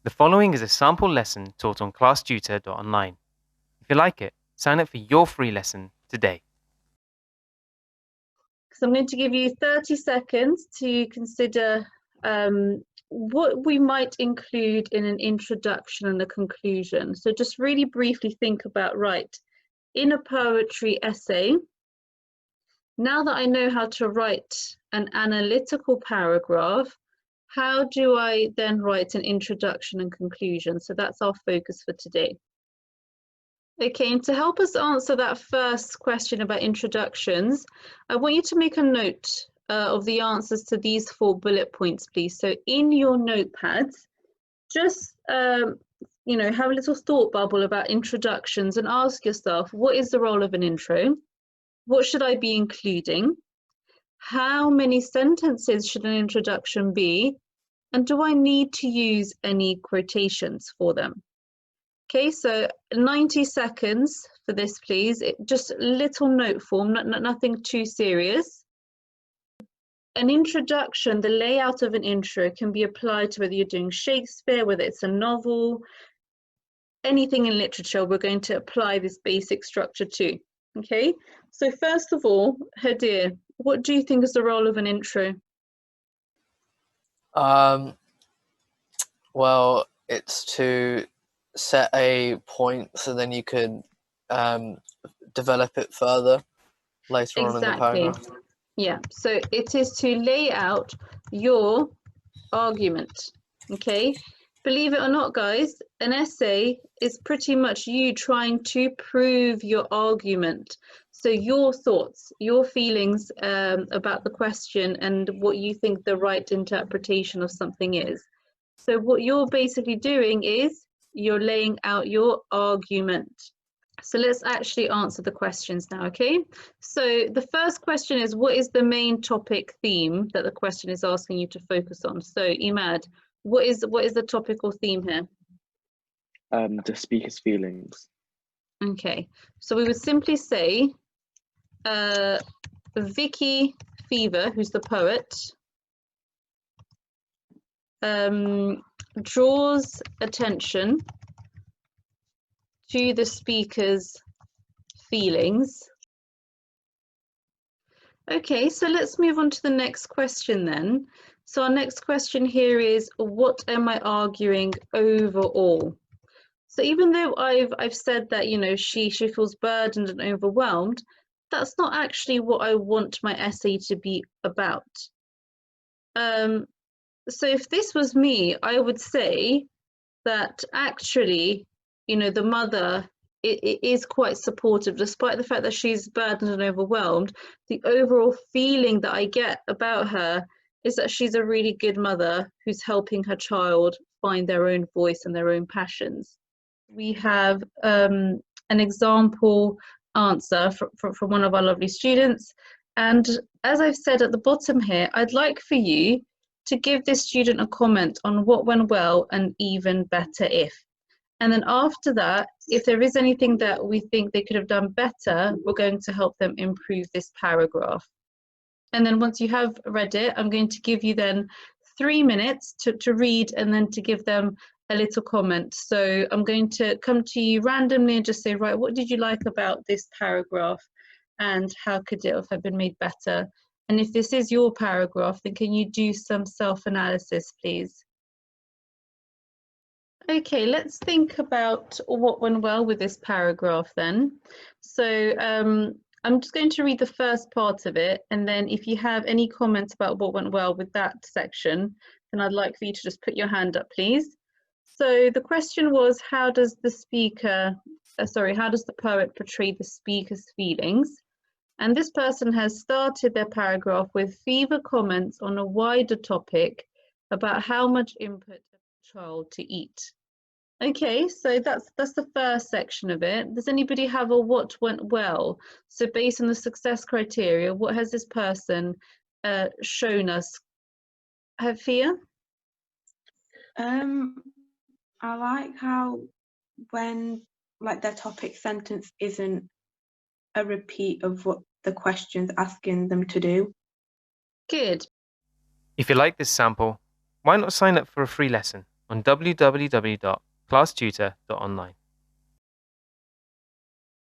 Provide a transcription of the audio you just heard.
The following is a sample lesson taught on classtutor.online. If you like it, sign up for your free lesson today. So I'm going to give you 30 seconds to consider what we might include in an introduction and a conclusion. So just really briefly think about, right, in a poetry essay, now that I know how to write an analytical paragraph, how do I then write an introduction and conclusion? So that's our focus for today. Okay, and to help us answer that first question about introductions, I want you to make a note of the answers to these 4 bullet points, please. So in your notepads, just have a little thought bubble about introductions and ask yourself, what is the role of an intro? What should I be including? How many sentences should an introduction be? And do I need to use any quotations for them? Okay, so 90 seconds for this, please. Just little note form, nothing too serious. An introduction, the layout of an intro can be applied to whether you're doing Shakespeare, whether it's a novel, anything in literature, we're going to apply this basic structure to. Okay, so first of all, Hadir, what do you think is the role of an intro? Well, it's to set a point so then you could develop it further later on in the paragraph. Yeah, so it is to lay out your argument. Okay, believe it or not, guys, an essay is pretty much you trying to prove your argument. So your thoughts, your feelings about the question and what you think the right interpretation of something is. So what you're basically doing is you're laying out your argument. So let's actually answer the questions now, okay? So the first question is, what is the main topic theme that the question is asking you to focus on? So Imad, what is the topical theme here? The speaker's feelings. Okay, so we would simply say Vicky Fever, who's the poet, draws attention to the speaker's feelings. Okay, so let's move on to the next question then. So our next question here is, what am I arguing overall? So even though I've said that, she feels burdened and overwhelmed, that's not actually what I want my essay to be about. So if this was me, I would say that actually, the mother is quite supportive, despite the fact that she's burdened and overwhelmed. The overall feeling that I get about her is that she's a really good mother who's helping her child find their own voice and their own passions. We have an example answer from one of our lovely students. And as I've said at the bottom here, I'd like for you to give this student a comment on what went well and even better if. And then after that, if there is anything that we think they could have done better, we're going to help them improve this paragraph. And then once you have read it, I'm going to give you then 3 minutes to read and then to give them a little comment. So I'm going to come to you randomly and just say, right, what did you like about this paragraph and how could it have been made better? And if this is your paragraph, then can you do some self-analysis, please? Okay, let's think about what went well with this paragraph then. So I'm just going to read the first part of it, and then if you have any comments about what went well with that section, then I'd like for you to just put your hand up, please. So the question was, how does the poet portray the speaker's feelings? And this person has started their paragraph with fever comments on a wider topic about how much input a child to eat. Okay, so that's the first section of it. Does anybody have a what went well? So based on the success criteria, what has this person shown us? Hafia? I like how when their topic sentence isn't a repeat of what the question's asking them to do. Good. If you like this sample, why not sign up for a free lesson? on www.classtutor.online.